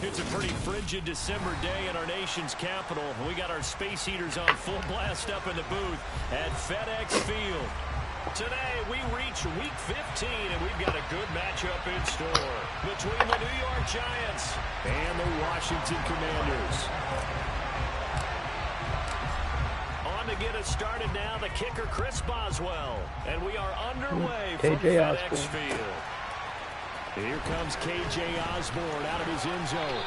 It's a pretty frigid December day in our nation's capital. We got our space heaters on full blast up in the booth at FedEx Field. Today, we reach Week 15, and we've got a good matchup in store between the New York Giants and the Washington Commanders. On to get us started now, the kicker, Chris Boswell. And we are underway from FedEx Field. Here comes K.J. Osborne out of his end zone.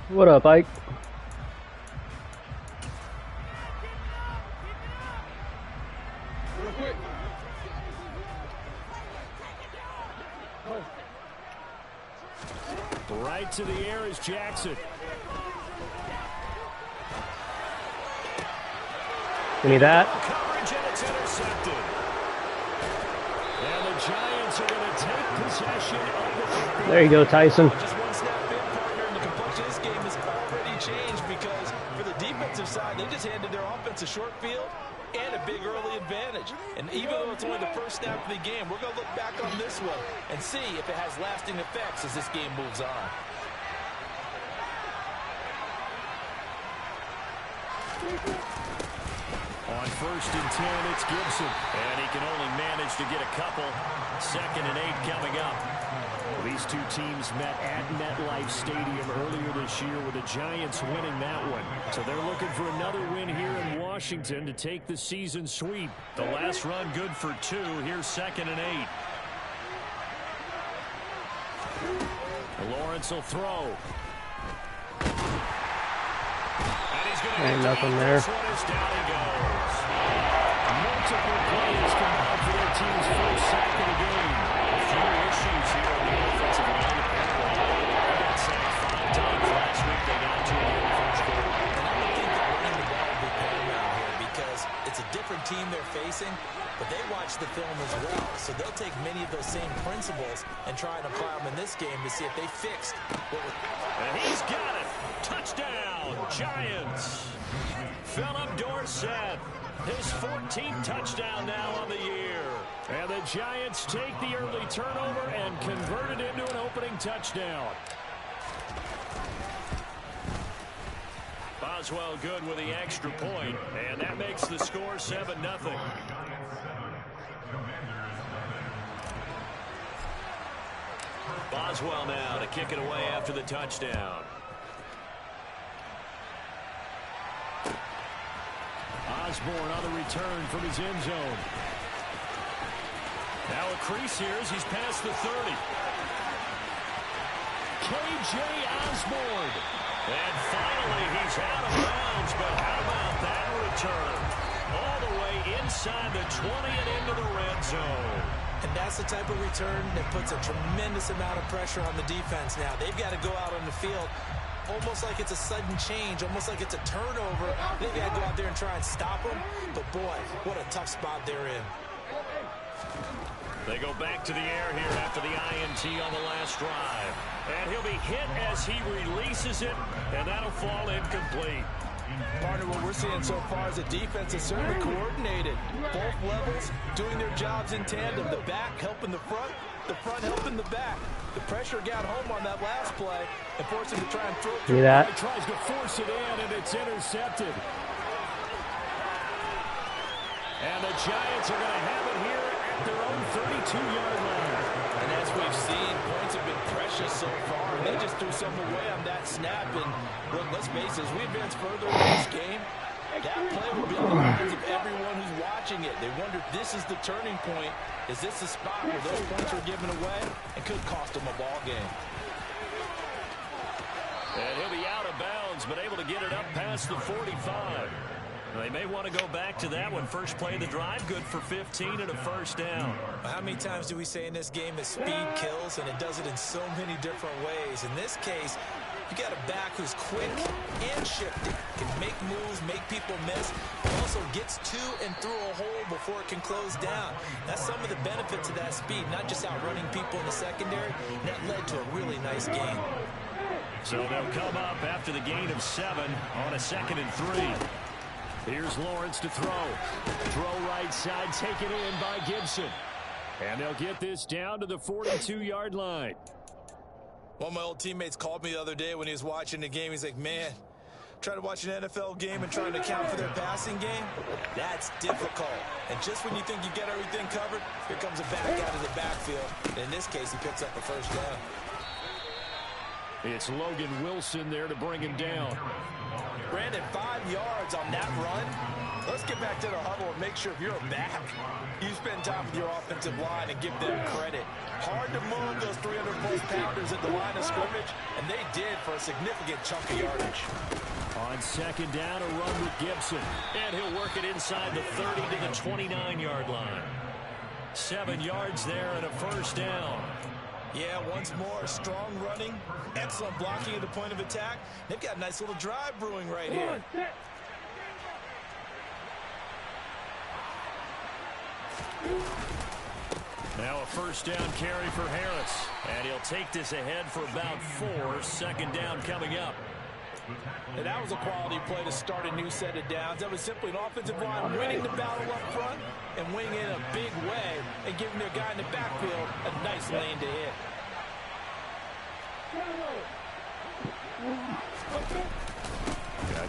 What up, Ike? Right to the air is Jackson. Give me that. Coverage, and it's intercepted. And the Giants are going to take possession of the... There you go, Tyson. Just one snap in, partner, and the complexion of this game has already changed because for the defensive side, they just handed their offense a short field and a big early advantage. And even though it's only the first snap of the game, we're going to look back on this one and see if it has lasting effects as this game moves on. On 1st and 10, it's Gibson. And he can only manage to get a couple. 2nd and 8 coming up. These two teams met at MetLife Stadium earlier this year with the Giants winning that one. So they're looking for another win here in Washington to take the season sweep. The last run good for 2. Here's 2nd and 8. Lawrence will throw. And he's going to ain't nothing there. Down he goes. Multiple plays combined for their team's first sack of the game. A few issues here on the offensive line. They got sacked 5 times last week. They got 2 in the first quarter. And I don't think that running the ball will be paramount here because it's a different team they're facing, but they watch the film as well. So they'll take many of those same principles and try and apply them in this game to see if they fixed what was... And he's got it. Touchdown, Giants. Philip Dorsett, his 14th touchdown now on the year. And the Giants take the early turnover and convert it into an opening touchdown. Boswell good with the extra point, and that makes the score 7-0. Boswell now to kick it away after the touchdown. Osborne on the return from his end zone. Now a crease here as he's past the 30. K.J. Osborne. And finally he's out of bounds, but how about that return? All the way inside the 20 and into the red zone. And that's the type of return that puts a tremendous amount of pressure on the defense now. They've got to go out on the field almost like it's a sudden change, almost like it's a turnover. They've got to go out there and try and stop them. But, boy, what a tough spot they're in. They go back to the air here after the INT on the last drive. And he'll be hit as he releases it, and that'll fall incomplete. Partner, what we're seeing so far is the defense is certainly coordinated. Both levels doing their jobs in tandem. The back helping the front helping the back. The pressure got home on that last play and forced him to try and throw it through. See that? He tries to force it in, and it's intercepted. And the Giants are going to have it here at their own 32-yard line. And as we've seen, points have been precious so far. And they just threw some away on that snap. And look, let's face it, as we advance further in this game, that play will be on the minds of everyone who's watching it. They wonder if this is the turning point. Is this the spot where those points are given away and could cost them a ball game? And he'll be out of bounds, but able to get it up past the 45. They may want to go back to that one. First play of the drive, good for 15 and a first down. How many times do we say in this game that speed kills, and it does it in so many different ways? In this case, you got a back who's quick and shifty, can make moves, make people miss, but also gets to and through a hole before it can close down. That's some of the benefits of that speed, not just outrunning people in the secondary. That led to a really nice game. So they'll come up after the gain of 7 on a 2nd and 3. Here's Lawrence to throw. Throw right side, taken in by Gibson. And they'll get this down to the 42-yard line. One of my old teammates called me the other day when he was watching the game. He's like, man, trying to watch an NFL game and trying to account for their passing game, that's difficult. And just when you think you get everything covered, here comes a back out of the backfield. And in this case, he picks up the first down. It's Logan Wilson there to bring him down. Brandon, 5 yards on that run. Let's get back to the huddle and make sure if you're a back, you spend time with your offensive line and give them credit. Hard to move those 300-plus pounders at the line of scrimmage, and they did for a significant chunk of yardage. On 2nd down, a run with Gibson. And he'll work it inside the 30 to the 29-yard line. 7 yards there and a first down. Yeah, once more, strong running, excellent blocking at the point of attack. They've got a nice little drive brewing right here. Now a first down carry for Harris. And he'll take this ahead for about 4. 2nd down coming up. And that was a quality play to start a new set of downs. That was simply an offensive line winning the battle up front and winning in a big way and giving their guy in the backfield a nice lane to hit.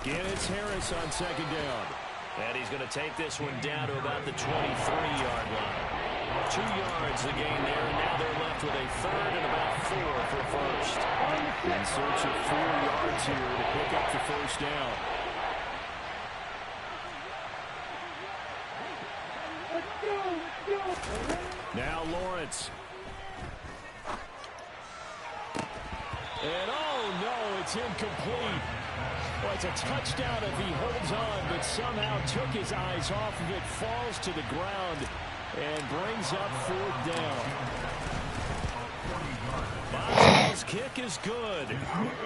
Again, it's Harris on 2nd down. And he's going to take this one down to about the 23-yard line. 2 yards the gain there, and now they're left with a 3rd and about 4 for first. In search of 4 yards here to pick up the first down. Now Lawrence. And oh no, it's incomplete. Well, it's a touchdown if he holds on, but somehow took his eyes off of it, falls to the ground, and brings up 4th down. Boswell's kick is good.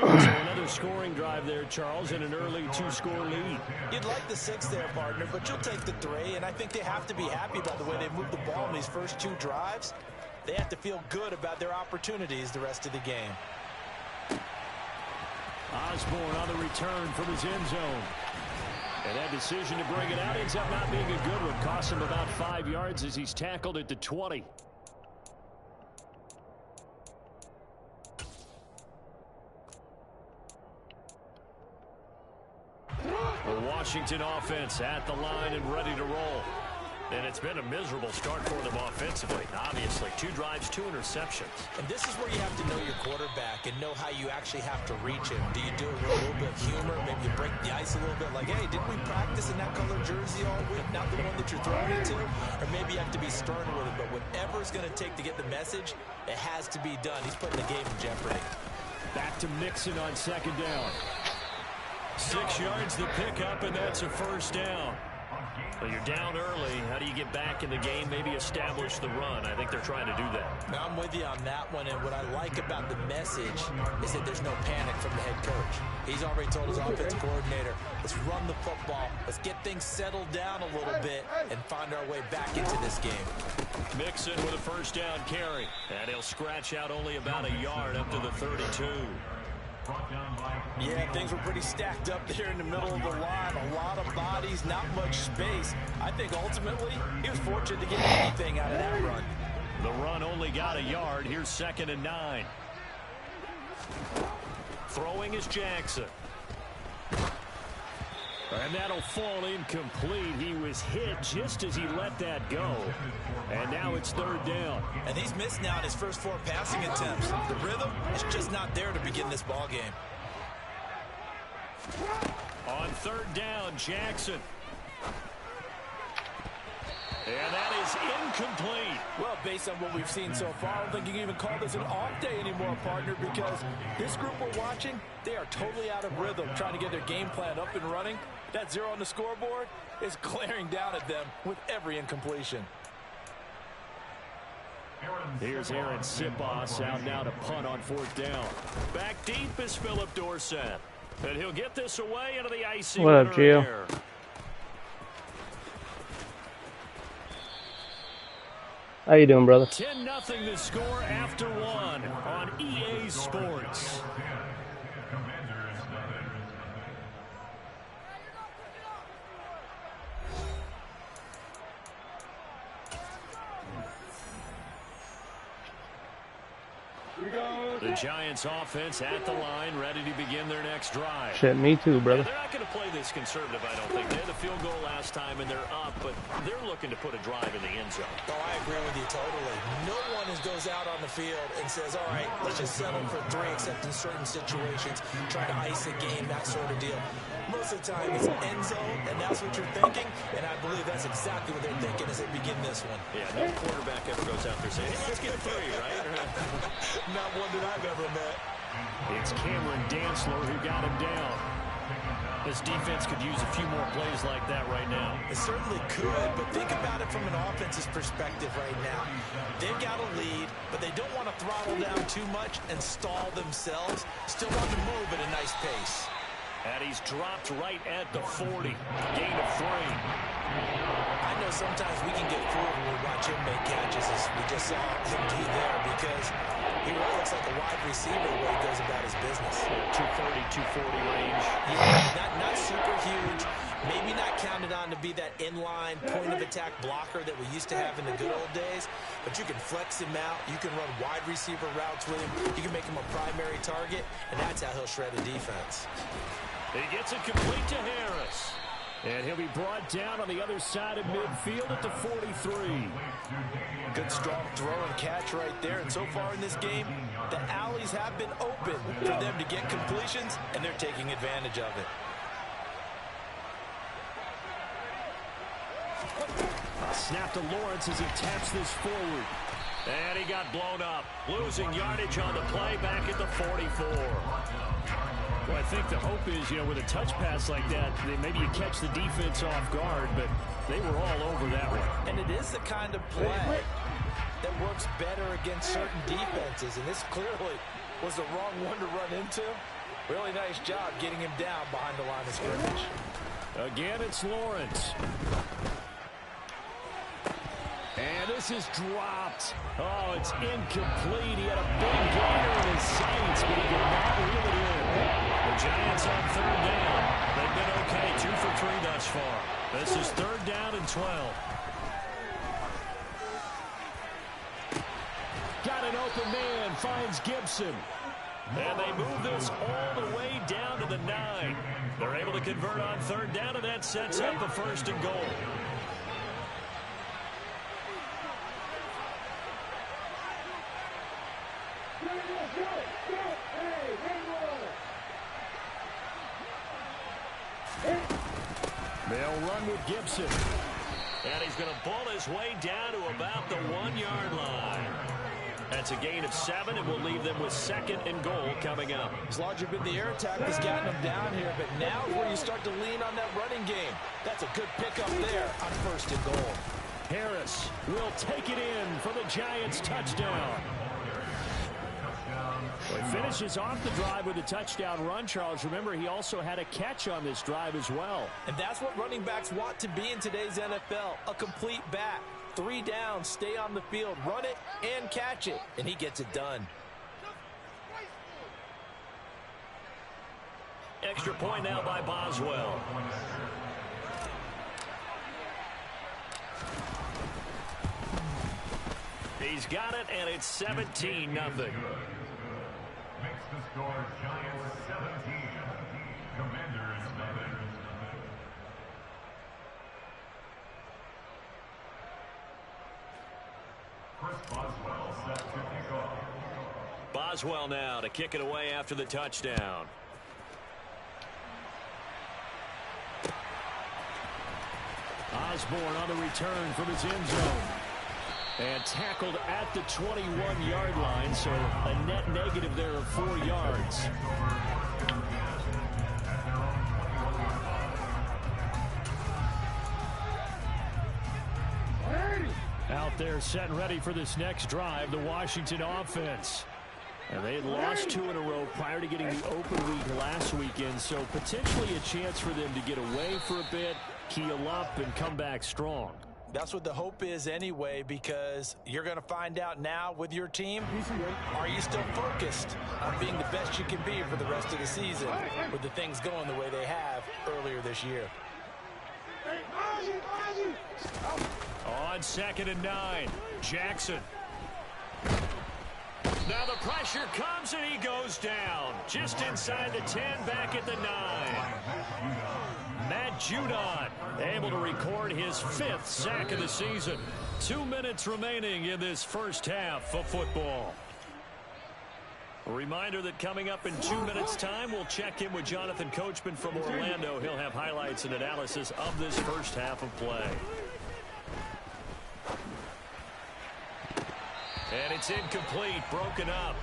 So another scoring drive there, Charles, and an early 2-score lead. You'd like the 6 there, partner, but you'll take the 3, and I think they have to be happy about the way they moved the ball in these first 2 drives. They have to feel good about their opportunities the rest of the game. Osborne on the return from his end zone. And that decision to bring it out ends up not being a good one. Costs him about 5 yards as he's tackled at the 20. The Washington offense at the line and ready to roll. And it's been a miserable start for them offensively. Obviously, 2 drives, 2 interceptions. And this is where you have to know your quarterback and know how you actually have to reach him. Do you do it with a little bit of humor? Maybe you break the ice a little bit like, hey, didn't we practice in that color jersey all week? Not the one that you're throwing it to? Or maybe you have to be stern with it. But whatever it's going to take to get the message, it has to be done. He's putting the game in jeopardy. Back to Mixon on 2nd down. 6 yards the pickup, and that's a first down. Well, you're down early. How do you get back in the game? Maybe establish the run. I think they're trying to do that. Now, I'm with you on that one, and what I like about the message is that there's no panic from the head coach. He's already told his offensive coordinator, let's run the football, let's get things settled down a little bit and find our way back into this game. Mixon with a first down carry, and he'll scratch out only about a yard up to the 32. Yeah, things were pretty stacked up there in the middle of the line. A lot of bodies, not much space. I think ultimately he was fortunate to get anything out of that run. The run only got a yard. Here's 2nd and 9. Throwing is Jackson. And that'll fall incomplete. He was hit just as he let that go. And now it's 3rd down. And he's missed now in his first 4 passing attempts. The rhythm is just not there to begin this ball game. On 3rd down, Jackson. And that is incomplete. Well, based on what we've seen so far, I don't think you can even call this an off day anymore, partner, because this group we're watching, they are totally out of rhythm, trying to get their game plan up and running. That 0 on the scoreboard is glaring down at them with every incompletion. Here's Aaron Sipos out now to punt on 4th down. Back deep is Philip Dorsett. And he'll get this away into the icy. What up, Gio? How you doing, brother? 10-0 the score after 1 on EA Sports. The Giants offense at the line, ready to begin their next drive. Shit, me too, brother. They're not going to play this conservative, I don't think. They had the field goal last time, and they're up, but they're looking to put a drive in the end zone. Oh, I agree with you totally. No one goes out on the field and says, all right, let's just settle for 3, except in certain situations, try to ice a game, that sort of deal. Most of the time, it's end zone, and that's what you're thinking, and I believe that's exactly what they're thinking as they begin this one. Yeah, no quarterback ever goes out there saying, hey, let's get 3, right? Not one that I've ever met. It's Cameron Dantzler who got him down. This defense could use a few more plays like that right now. It certainly could, but think about it from an offense's perspective right now. They've got a lead, but they don't want to throttle down too much and stall themselves. Still want to move at a nice pace. And he's dropped right at the 40. Gain of 3. I know sometimes we can get fooled when we watch him make catches, as we just saw him do there, because he really looks like a wide receiver the way he goes about his business. 230, 240 range. Yeah, not super huge. Maybe not counted on to be that inline point-of-attack blocker that we used to have in the good old days, but you can flex him out. You can run wide receiver routes with him. You can make him a primary target, and that's how he'll shred a defense. He gets it complete to Harris. And he'll be brought down on the other side of midfield at the 43. Good strong throw and catch right there. And so far in this game, the alleys have been open for them to get completions, and they're taking advantage of it. Snap to Lawrence as he taps this forward. And he got blown up. Losing yardage on the play back at the 44. Well, I think the hope is, with a touch pass like that, maybe you catch the defense off guard, but they were all over that one. And it is the kind of play that works better against certain defenses, and this clearly was the wrong one to run into. Really nice job getting him down behind the line of scrimmage. Again, it's Lawrence. And this is dropped. Oh, it's incomplete. He had a big gainer in his sights, but he did not reel it in. The Giants on 3rd down. They've been okay, 2 for 3 thus far. This is 3rd down and 12. Got an open man, finds Gibson. And they move this all the way down to the 9. They're able to convert on 3rd down, and that sets up a 1st and goal. They'll run with Gibson. And he's going to ball his way down to about the 1-yard line. That's a gain of 7, and we'll leave them with 2nd and goal coming up. As large as the air attack has gotten them down here, but now is where you start to lean on that running game. That's a good pickup there on 1st and goal. Harris will take it in for the Giants touchdown. Well, he finishes off the drive with a touchdown run, Charles. Remember, he also had a catch on this drive as well. And that's what running backs want to be in today's NFL, a complete back. 3 downs, stay on the field, run it and catch it, and he gets it done. Extra point now by Boswell. He's got it, and it's 17-0. Makes the score Giants 17, Commanders 11. Chris Boswell set to kick off. Boswell now to kick it away after the touchdown. Osborne on the return from his end zone. And tackled at the 21-yard line, so a net negative there of 4 yards. Out there set and ready for this next drive, the Washington offense. And they had lost 2 in a row prior to getting the open week last weekend, so potentially a chance for them to get away for a bit, heal up, and come back strong. That's what the hope is anyway, because you're going to find out now with your team, are you still focused on being the best you can be for the rest of the season with the things going the way they have earlier this year? On 2nd and 9, Jackson. Now the pressure comes and he goes down. Just inside the 10, back at the 9. Matt Judon able to record his 5th sack of the season. 2 minutes remaining in this first half of football. A reminder that coming up in 2 minutes' time, we'll check in with Jonathan Coachman from Orlando. He'll have highlights and analysis of this first half of play. And it's incomplete, broken up.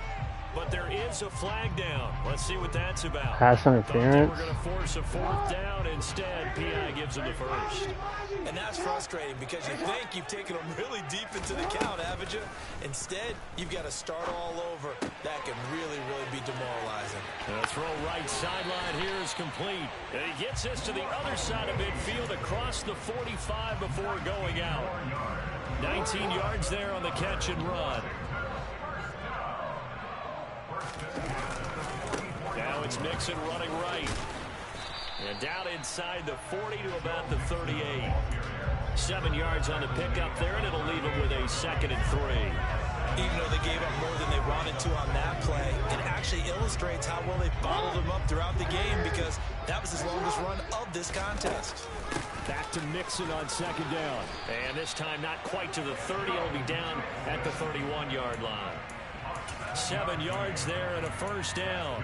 But there is a flag down. Let's see what that's about. Pass interference. We're going to force a 4th down. Instead, P.I. gives him the first. And that's frustrating because you think you've taken them really deep into the count, haven't you? Instead, you've got to start all over. That can really, really be demoralizing. The throw right sideline here is complete. And he gets this to the other side of midfield across the 45 before going out. 19 yards there on the catch and run. Now it's Mixon running right. And down inside the 40 to about the 38. 7 yards on the pickup there, and it'll leave him with a 2nd and 3. Even though they gave up more than they wanted to on that play, it actually illustrates how well they bottled him up throughout the game because that was his longest run of this contest. Back to Mixon on 2nd down. And this time not quite to the 30. It'll be down at the 31-yard line. 7 yards there and a first down.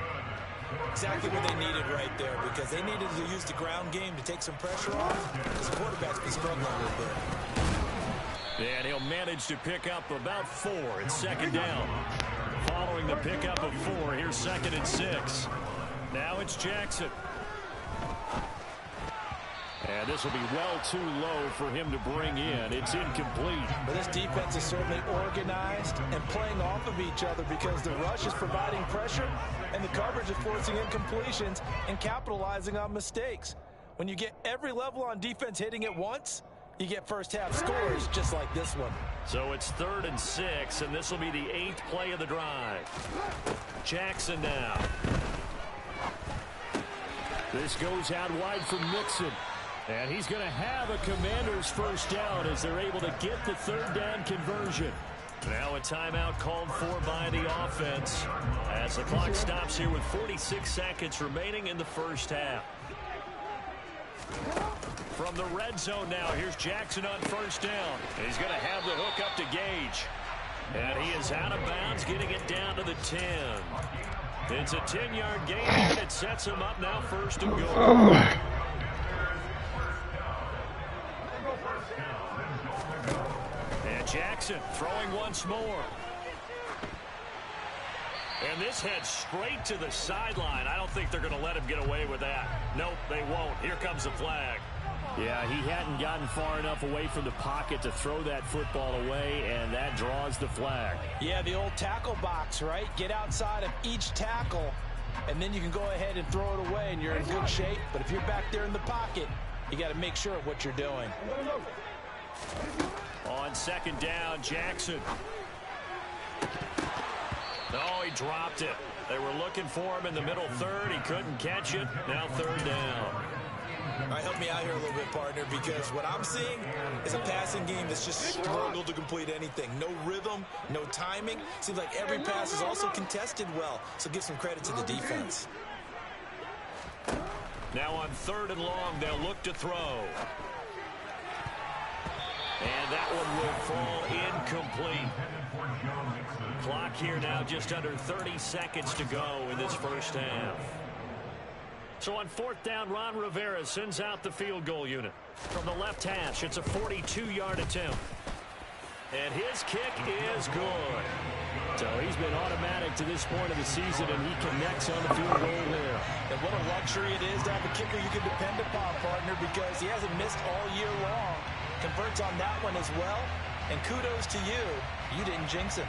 Exactly what they needed right there because they needed to use the ground game to take some pressure off because the quarterback's been struggling a little bit. And he'll manage to pick up about 4. It's 2nd down. Following the pickup of 4, here's 2nd and 6. Now it's Jackson. And this will be well too low for him to bring in. It's incomplete. But this defense is certainly organized and playing off of each other because the rush is providing pressure and the coverage is forcing incompletions and capitalizing on mistakes. When you get every level on defense hitting at once, you get first half scores just like this one. So it's 3rd and 6, and this will be the 8th play of the drive. Jackson now. This goes out wide for Mixon. And he's going to have a Commander's first down as they're able to get the 3rd down conversion. Now a timeout called for by the offense as the clock stops here with 46 seconds remaining in the first half. From the red zone now, here's Jackson on first down. And he's going to have the hook up to Gage. And he is out of bounds, getting it down to the 10. It's a 10-yard gain, and it sets him up now 1st and goal. And Jackson throwing once more. And this heads straight to the sideline. I don't think they're going to let him get away with that. Nope, they won't. Here comes the flag. Yeah, he hadn't gotten far enough away from the pocket to throw that football away, and that draws the flag. Yeah, the old tackle box, right? Get outside of each tackle, and then you can go ahead and throw it away, and you're in good shape. But if you're back there in the pocket, you got to make sure of what you're doing. On 2nd down, Jackson. Oh, he dropped it. They were looking for him in the middle 3rd. He couldn't catch it. Now 3rd down. All right, help me out here a little bit, partner, because what I'm seeing is a passing game that's just struggled to complete anything. No rhythm, no timing. Seems like every pass is also contested well, so give some credit to the defense. Now on 3rd and long, they'll look to throw. And that one will fall incomplete. Clock here now just under 30 seconds to go in this first half. So on 4th down, Ron Rivera sends out the field goal unit. From the left hash, it's a 42-yard attempt. And his kick is good. So he's been automatic to this point of the season, and he connects on the field goal there. And what a luxury it is to have a kicker you can depend upon, partner, because he hasn't missed all year long. Converts on that one as well. And kudos to you. You didn't jinx him.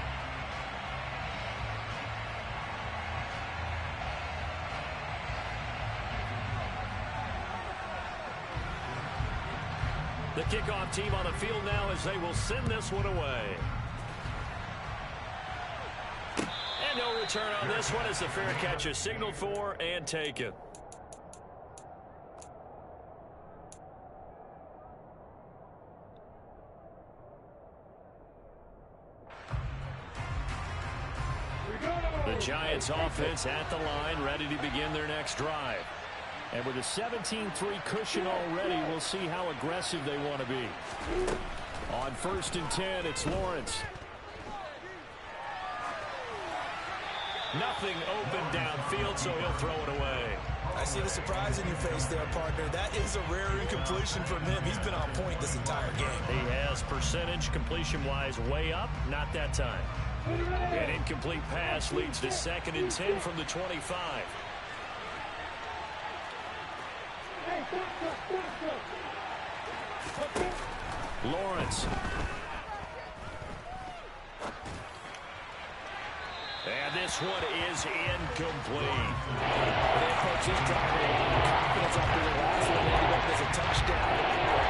The kickoff team on the field now as they will send this one away. And no return on this one as the fair catch is signaled for and taken. The Giants offense at the line, ready to begin their next drive. And with a 17-3 cushion already, we'll see how aggressive they want to be. On 1st and 10, it's Lawrence. Nothing open downfield, so he'll throw it away. I see the surprise in your face there, partner. That is a rare incompletion from him. He's been on point this entire game. He has percentage completion-wise way up, not that time. An incomplete pass leads to 2nd and 10 from the 25. Lawrence. And this one is incomplete. They approach this drive with confidence after the last one ended up as a touchdown.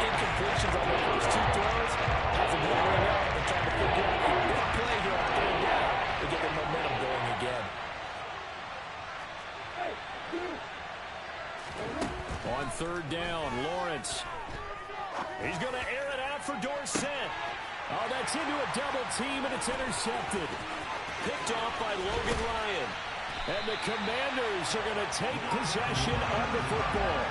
Incompletions on the first 2 throws has them wondering out and trying to figure out a big play here on 3rd down to get the momentum going again. On 3rd down, Lawrence. He's going to air it out for Dorsett. Oh, that's into a double team, and it's intercepted. Picked off by Logan Ryan. And the Commanders are going to take possession of the football.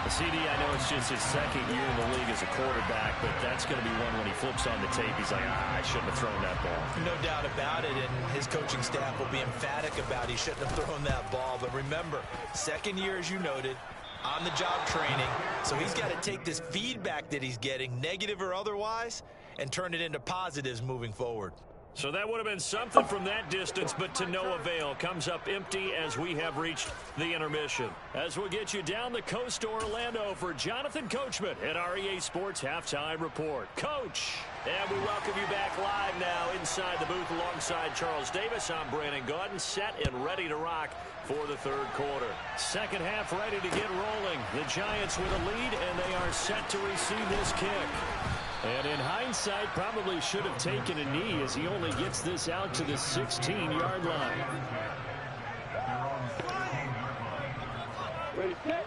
CD, I know it's just his 2nd year in the league as a quarterback, but that's going to be one when he flips on the tape. He's like, I shouldn't have thrown that ball. No doubt about it, and his coaching staff will be emphatic about he shouldn't have thrown that ball. But remember, 2nd year, as you noted, on-the-job training. So he's got to take this feedback that he's getting, negative or otherwise, and turn it into positives moving forward. So that would have been something from that distance, but to no avail. Comes up empty as we have reached the intermission. As we'll get you down the coast to Orlando for Jonathan Coachman at REA Sports Halftime Report. Coach! And we welcome you back live now inside the booth alongside Charles Davis. I'm Brandon Gaudin, set and ready to rock for the 3rd quarter. 2nd half ready to get rolling. The Giants with a lead, and they are set to receive this kick. And in hindsight, probably should have taken a knee as he only gets this out to the 16-yard line.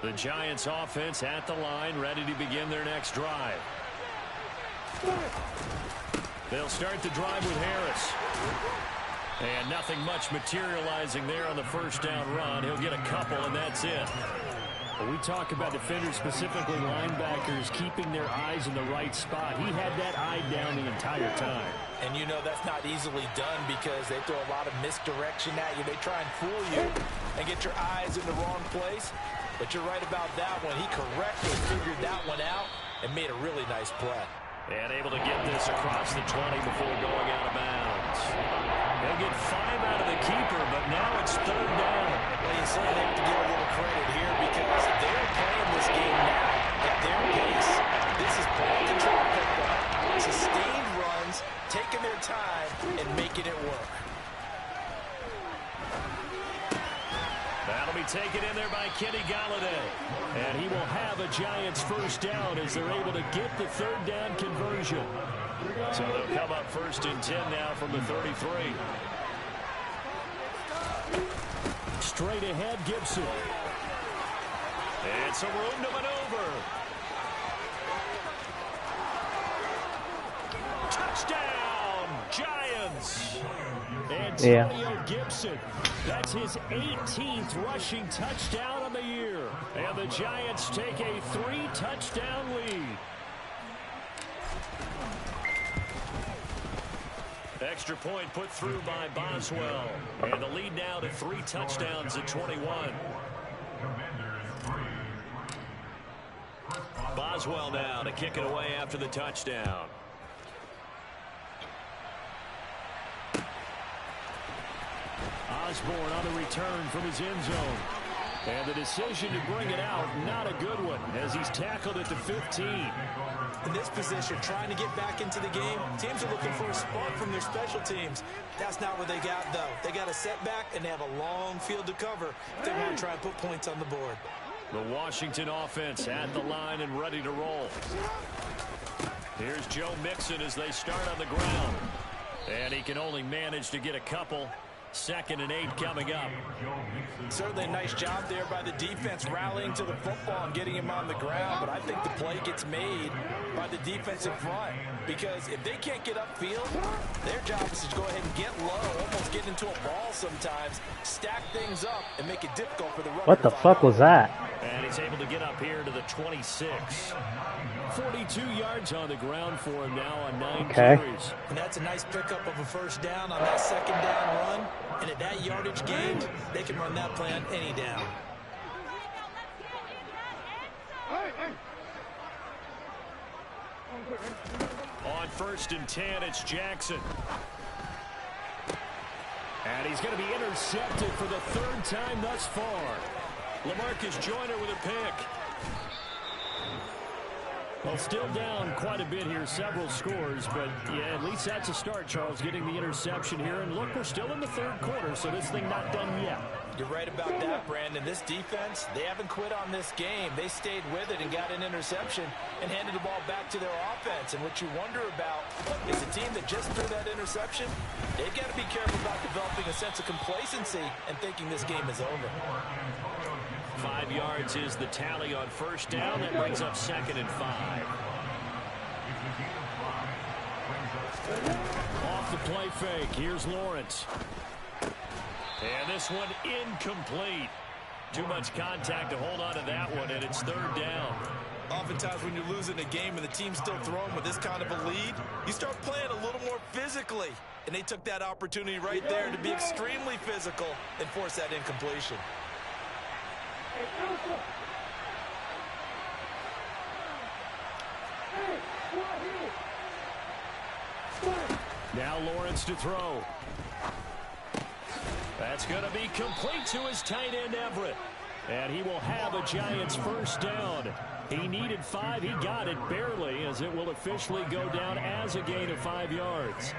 The Giants offense at the line, ready to begin their next drive. They'll start the drive with Harris. And nothing much materializing there on the 1st down run. He'll get a couple, and that's it. We talk about defenders, specifically linebackers, keeping their eyes in the right spot. He had that eye down the entire time. And you know that's not easily done because they throw a lot of misdirection at you. They try and fool you and get your eyes in the wrong place. But you're right about that one. He correctly figured that one out and made a really nice play. And able to get this across the 20 before going out of bounds. They'll get 5 out of the keeper, but now it's 3rd down. Well, you certainly have to give a little credit here because they're playing this game now at their pace. This is ball control football. Sustained runs, taking their time, and making it work. That'll be taken in there by Kenny Golladay. And he will have a Giants 1st down as they're able to get the 3rd down conversion. So they'll come up 1st and 10 now from the 33. Straight ahead, Gibson. It's a room to maneuver. Touchdown, Giants. Antonio Gibson. That's his 18th rushing touchdown on the year. And the Giants take a 3-touchdown lead. Extra point put through by Boswell. And the lead now to 3 touchdowns at 21. Boswell now to kick it away after the touchdown. Osborne on the return from his end zone. And the decision to bring it out, not a good one, as he's tackled at the 15. In this position, trying to get back into the game, teams are looking for a spark from their special teams. That's not what they got, though. They got a setback, and they have a long field to cover if they want to try and put points on the board. The Washington offense at the line and ready to roll. Here's Joe Mixon as they start on the ground. And he can only manage to get a couple. 2nd and 8 coming up. Certainly a nice job there by the defense rallying to the football and getting him on the ground, but I think the play gets made by the defensive front because if they can't get upfield, their job is to go ahead and get low, almost get into a ball sometimes, stack things up, and make it difficult for the runner. What the fuck was that? And he's able to get up here to the 26. 42 yards on the ground for him now on 9 carries. And that's a nice pickup of a first down on that 2nd down run. And at that yardage gain, they can run that play on any down. On 1st and 10, it's Jackson. And he's going to be intercepted for the 3rd time thus far. LaMarcus Joyner with a pick. Well, still down quite a bit here, several scores, but yeah, at least that's a start, Charles, getting the interception here. And look, we're still in the 3rd quarter, so this thing not done yet. You're right about that, Brandon. This defense, they haven't quit on this game. They stayed with it and got an interception and handed the ball back to their offense. And what you wonder about is a team that just threw that interception, they've got to be careful about developing a sense of complacency and thinking this game is over. 5 yards is the tally on 1st down. That brings up 2nd and 5. Off the play fake. Here's Lawrence. And this one incomplete. Too much contact to hold on to that one, and it's 3rd down. Oftentimes when you're losing a game and the team's still throwing with this kind of a lead, you start playing a little more physically. And they took that opportunity right there to be extremely physical and force that incompletion. Now Lawrence to throw. That's going to be complete to his tight end Everett. And he will have a Giants 1st down. He needed 5. He got it barely, as it will officially go down as a gain of 5 yards.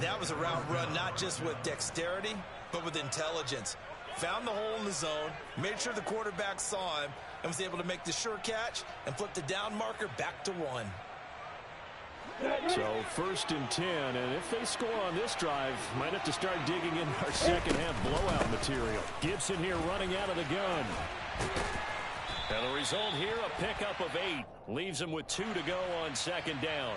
That was a route run not just with dexterity, but with intelligence. Found the hole in the zone, made sure the quarterback saw him, and was able to make the sure catch and flip the down marker back to 1. So 1st and 10, and if they score on this drive, might have to start digging in our 2nd half blowout material. Gibson here running out of the gun. And the result here, a pickup of 8. Leaves them with 2 to go on 2nd down.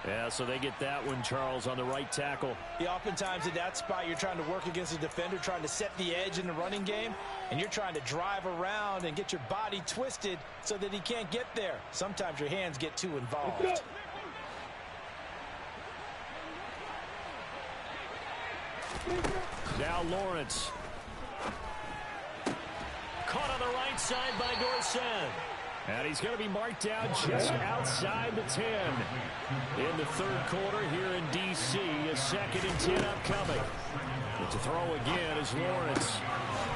Yeah, so they get that one, Charles, on the right tackle. Yeah, oftentimes in that spot, you're trying to work against a defender, trying to set the edge in the running game, and you're trying to drive around and get your body twisted so that he can't get there. Sometimes your hands get too involved. Now Lawrence. Caught on the right side by Dorsett. And he's going to be marked down just outside the 10. In the 3rd quarter here in D.C., a 2nd and 10 upcoming. But to throw again is Lawrence.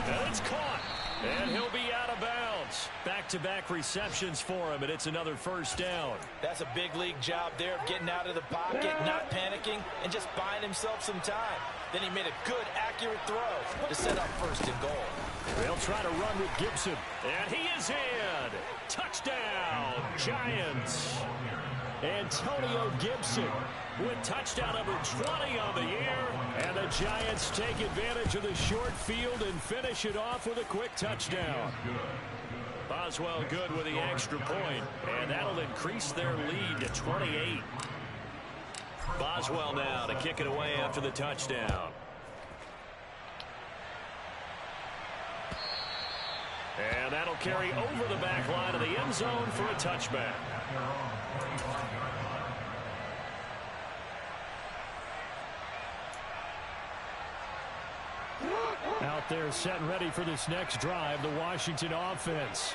And it's caught. And he'll be out of bounds. Back-to-back receptions for him, and it's another 1st down. That's a big league job there of getting out of the pocket, not panicking, and just buying himself some time. Then he made a good, accurate throw to set up 1st and goal. They'll try to run with Gibson. And he is in. Touchdown, Giants. Antonio Gibson with touchdown number 20 on the year. And the Giants take advantage of the short field and finish it off with a quick touchdown. Boswell good with the extra point, and that'll increase their lead to 28. Boswell now to kick it away after the touchdown. And that'll carry over the back line of the end zone for a touchback. Out there set and ready for this next drive, the Washington offense.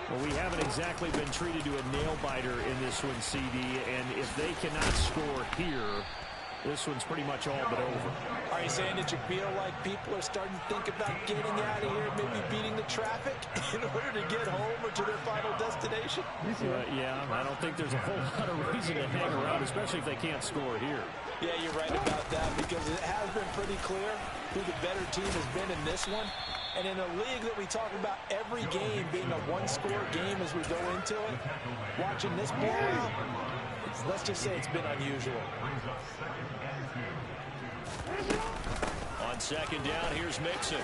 Well, we haven't exactly been treated to a nail-biter in this one, CD, and if they cannot score here, this one's pretty much all but over. Are you saying that you feel like people are starting to think about getting out of here, maybe beating the traffic in order to get home or to their final destination? Yeah, I don't think there's a whole lot of reason to hang around, especially if they can't score here. Yeah, you're right about that, because it has been pretty clear who the better team has been in this one. And in a league that we talk about every game being a one-score game as we go into it, watching this blowout, let's just say it's been unusual. On second down, here's Mixon.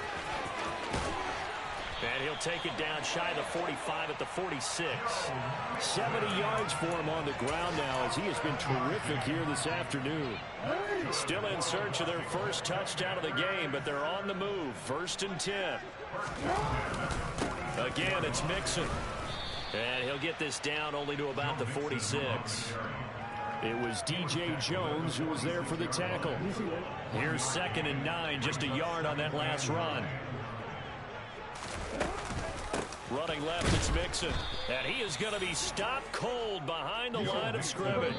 And he'll take it down shy of the 45 at the 46. 70 yards for him on the ground now as he has been terrific here this afternoon. Still in search of their first touchdown of the game, but they're on the move. 1st and 10. Again, it's Mixon. And he'll get this down only to about the 46. It was DJ Jones who was there for the tackle. Here's 2nd and 9, just a yard on that last run. Running left, it's Mixon. And he is going to be stopped cold behind the line of scrimmage.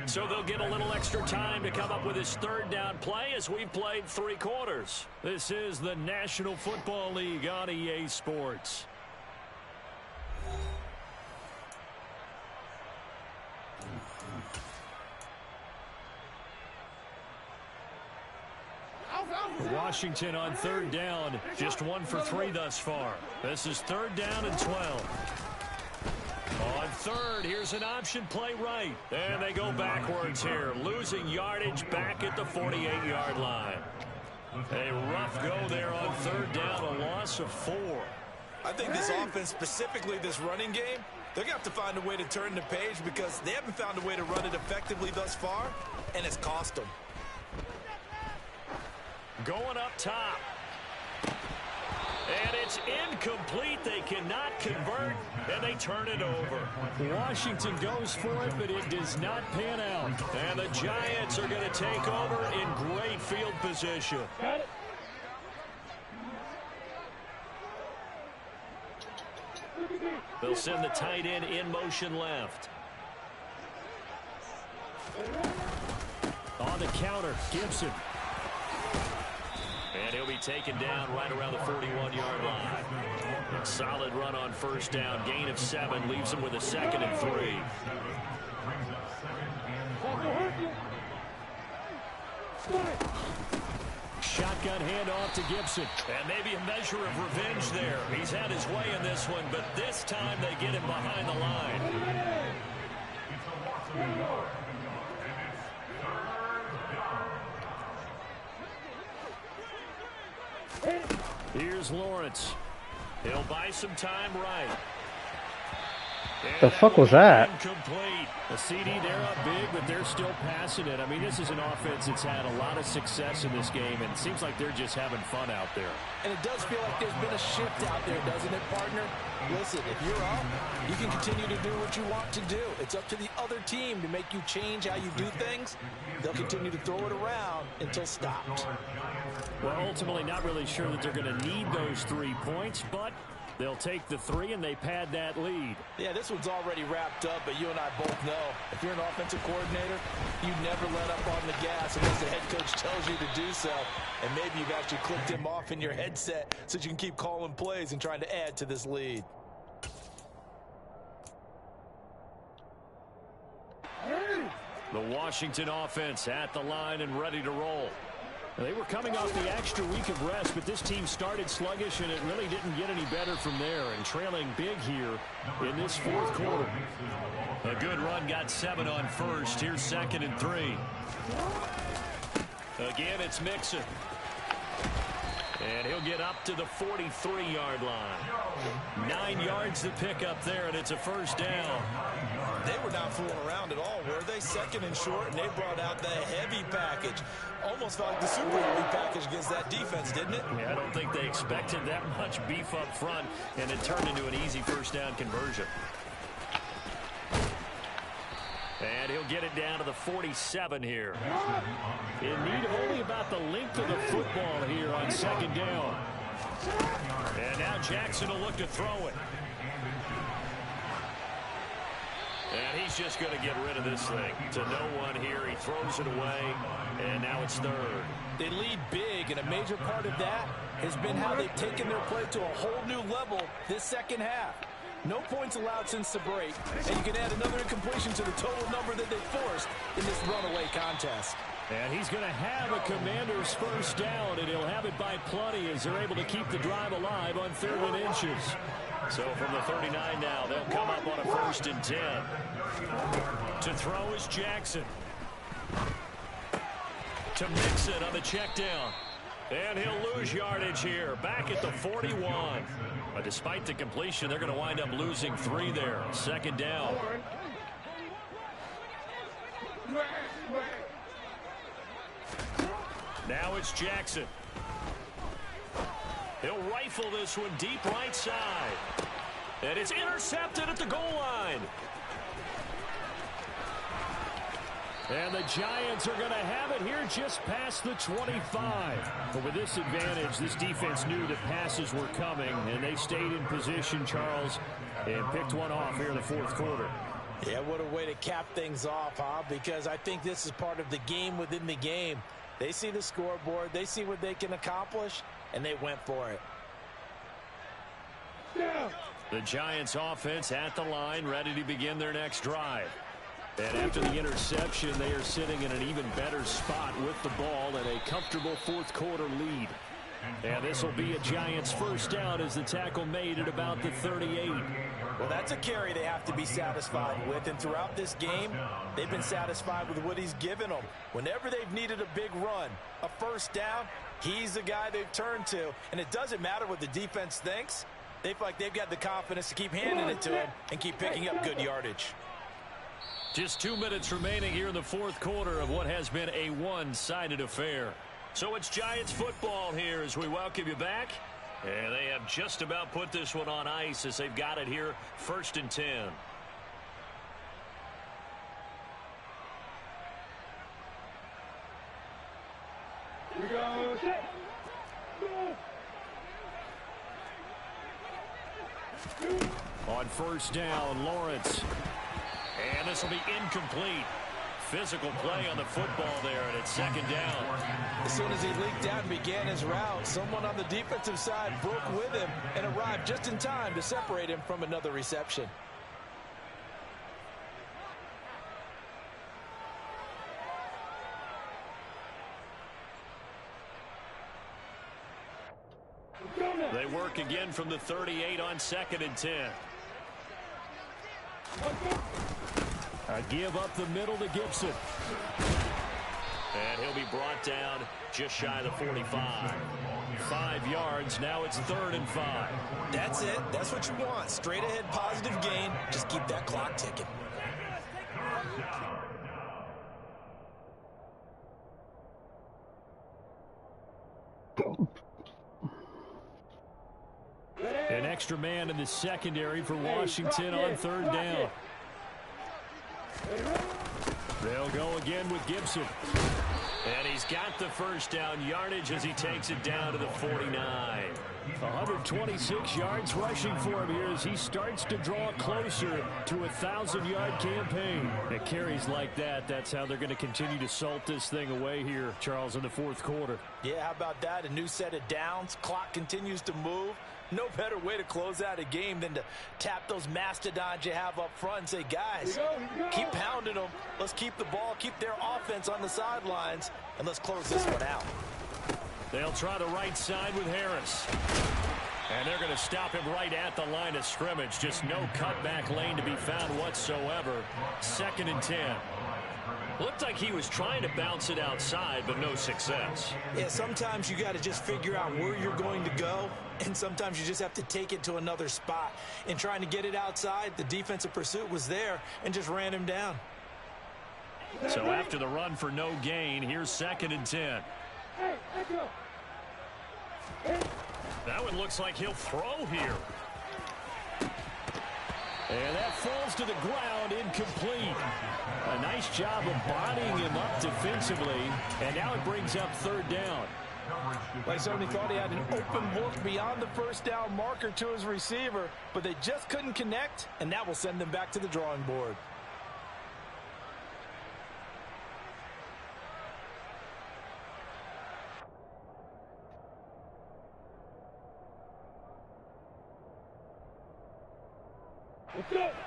So they'll get a little extra time to come up with his 3rd down play as we've played 3 quarters. This is the National Football League on EA Sports. Washington on 3rd down, just 1 for 3 thus far. This is 3rd down and 12. On 3rd, here's an option play right. And they go backwards here, losing yardage back at the 48-yard line. A rough go there on 3rd down, a loss of 4. I think this offense, specifically this running game, they're going to have to find a way to turn the page because they haven't found a way to run it effectively thus far, and it's cost them. Going up top. And it's incomplete. They cannot convert, and they turn it over. Washington goes for it, but it does not pan out. And the Giants are going to take over in great field position. They'll send the tight end in motion left. On the counter, Gibson. And he'll be taken down right around the 41-yard line. A solid run on 1st down. Gain of 7 leaves him with a 2nd and 3. Shotgun handoff to Gibson. And maybe a measure of revenge there. He's had his way in this one, but this time they get him behind the line. Here's Lawrence. He'll buy some time right. The fuck was that? Incomplete. A CD, they're up big, but they're still passing it. I mean, this is an offense that's had a lot of success in this game, and it seems like they're just having fun out there. And it does feel like there's been a shift out there, doesn't it, partner? Listen, if you're up, you can continue to do what you want to do. It's up to the other team to make you change how you do things. They'll continue to throw it around until stopped. Well, ultimately, not really sure that they're going to need those 3 points, but they'll take the 3 and they pad that lead. Yeah, this one's already wrapped up, but you and I both know if you're an offensive coordinator, you never let up on the gas unless the head coach tells you to do so. And maybe you've actually clicked him off in your headset so you can keep calling plays and trying to add to this lead. The Washington offense at the line and ready to roll. They were coming off the extra week of rest, but this team started sluggish, and it really didn't get any better from there, and trailing big here in this 4th quarter. A good run, got 7 on 1st. Here's 2nd and 3. Again, it's Mixon. And he'll get up to the 43-yard line. 9 yards to pick up there, and it's a 1st down. They were not fooling around at all, were they? 2nd and short, and they brought out the heavy package. Almost felt like the super heavy package against that defense, didn't it? Yeah, I don't think they expected that much beef up front, and it turned into an easy 1st down conversion. And he'll get it down to the 47 here. In need of only about the length of the football here on 2nd down. And now Jackson will look to throw it. And he's just going to get rid of this thing. To no one here. He throws it away. And now it's 3rd. They lead big, and a major part of that has been how they've taken their play to a whole new level this 2nd half. No points allowed since the break, and you can add another incompletion to the total number that they forced in this runaway contest. And he's going to have a Commander's 1st down, and he'll have it by plenty as they're able to keep the drive alive on 3rd and inches. So from the 39 now, they'll come up on a 1st and 10. To throw is Jackson. to Mixon on the check down. And he'll lose yardage here, back at the 41. But despite the completion, they're going to wind up losing 3 there. Second down. Now it's Jackson. He'll rifle this one deep right side. And it's intercepted at the goal line. And the Giants are going to have it here just past the 25. But with this advantage, this defense knew that passes were coming, and they stayed in position, Charles, and picked one off here in the fourth quarter. Yeah, what a way to cap things off, huh? Because I think this is part of the game within the game. They see the scoreboard, they see what they can accomplish, and they went for it. The Giants offense at the line, ready to begin their next drive. And after the interception, they are sitting in an even better spot with the ball and a comfortable fourth quarter lead. And this will be a Giants first down as the tackle made at about the 38. Well, that's a carry they have to be satisfied with. And throughout this game, they've been satisfied with what he's given them. Whenever they've needed a big run, a first down, he's the guy they've turned to. And it doesn't matter what the defense thinks. They feel like they've got the confidence to keep handing it to him and keep picking up good yardage. Just 2 minutes remaining here in the fourth quarter of what has been a one-sided affair. So it's Giants football here as we welcome you back. And they have just about put this one on ice as they've got it here, 1st and 10. Here we go. Set. Go. On first down, Lawrence. And this will be incomplete. Physical play on the football there, and it's second down. As soon as he leaked out and began his route, someone on the defensive side broke with him and arrived just in time to separate him from another reception. They work again from the 38 on 2nd and 10. A give up the middle to Gibson. And he'll be brought down just shy of the 45. 5 yards. Now it's 3rd and 5. That's it. That's what you want. Straight ahead positive gain. Just keep that clock ticking. An extra man in the secondary for Washington on 3rd down. They'll go again with Gibson. And he's got the first down yardage as he takes it down to the 49. 126 yards rushing for him here as he starts to draw closer to a 1,000-yard campaign. It carries like that. That's how they're going to continue to salt this thing away here, Charles, in the fourth quarter. Yeah, how about that? A new set of downs. Clock continues to move. No better way to close out a game than to tap those mastodons you have up front and say, guys, keep pounding them. Let's keep the ball, keep their offense on the sidelines, and let's close this one out. They'll try the right side with Harris. And they're going to stop him right at the line of scrimmage. Just no cutback lane to be found whatsoever. 2nd and 10. Looked like he was trying to bounce it outside, but no success. Yeah, sometimes you got to just figure out where you're going to go, and sometimes you just have to take it to another spot. In trying to get it outside, the defensive pursuit was there and just ran him down. So after the run for no gain, here's 2nd and 10. That one looks like he'll throw here. And that falls to the ground, incomplete. A nice job of bodying him up defensively, and now it brings up 3rd down. Well, he certainly thought he had an open look beyond the first down marker to his receiver, but they just couldn't connect, and that will send them back to the drawing board.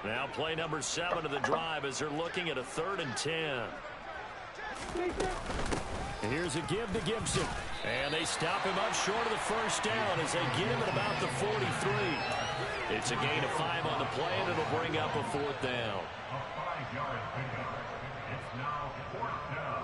Now play number 7 of the drive as they're looking at a 3rd and 10. Here's a give to Gibson. And they stop him up short of the first down as they get him at about the 43. It's a gain of 5 on the play, and it'll bring up a 4th down. A 5-yard pickup. It's now 4th down.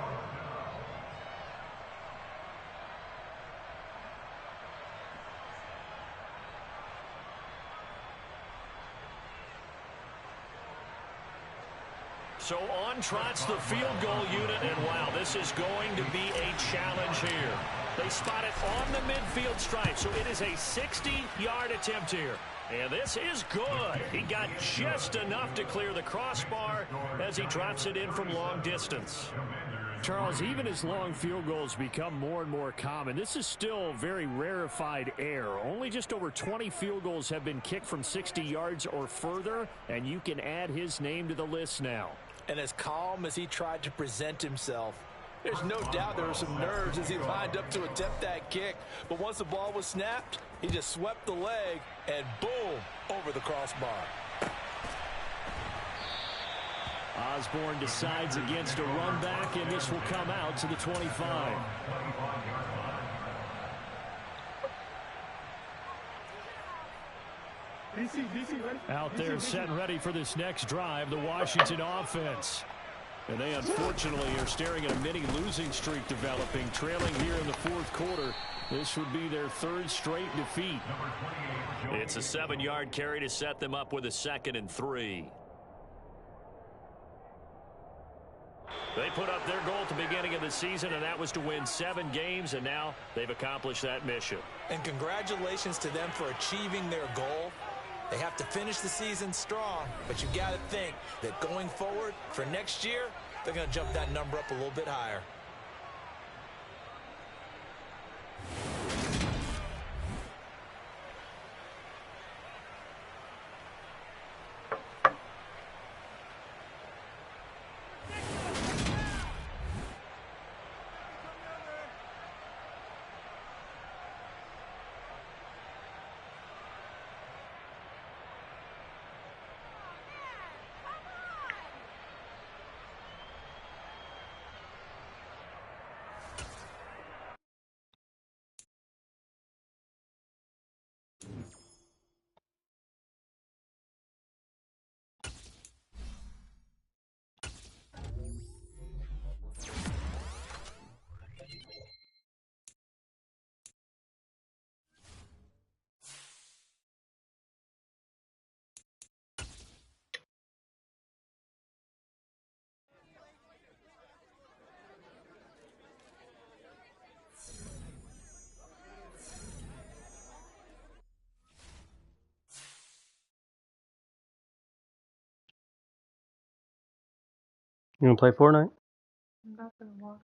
So on trots the field goal unit, and wow, this is going to be a challenge here. They spot it on the midfield stripe, so it is a 60-yard attempt here. And this is good. He got just enough to clear the crossbar as he drops it in from long distance. Charles, even as long field goals become more and more common, this is still very rarefied air. Only just over 20 field goals have been kicked from 60 yards or further, and you can add his name to the list now. And as calm as he tried to present himself, there's no doubt there were some nerves as he lined up to attempt that kick. But once the ball was snapped, he just swept the leg and boom, over the crossbar. Osborne decides against a run back, and this will come out to the 25. Out there set and ready for this next drive, the Washington offense. And they unfortunately are staring at a mini losing streak developing, trailing here in the fourth quarter. This would be their third straight defeat. It's a 7-yard carry to set them up with a 2nd and 3. They put up their goal at the beginning of the season, and that was to win 7 games, and now they've accomplished that mission. And congratulations to them for achieving their goal. They have to finish the season strong, but you got to think that going forward for next year, they're going to jump that number up a little bit higher. You wanna play Fortnite? I'm not gonna walk.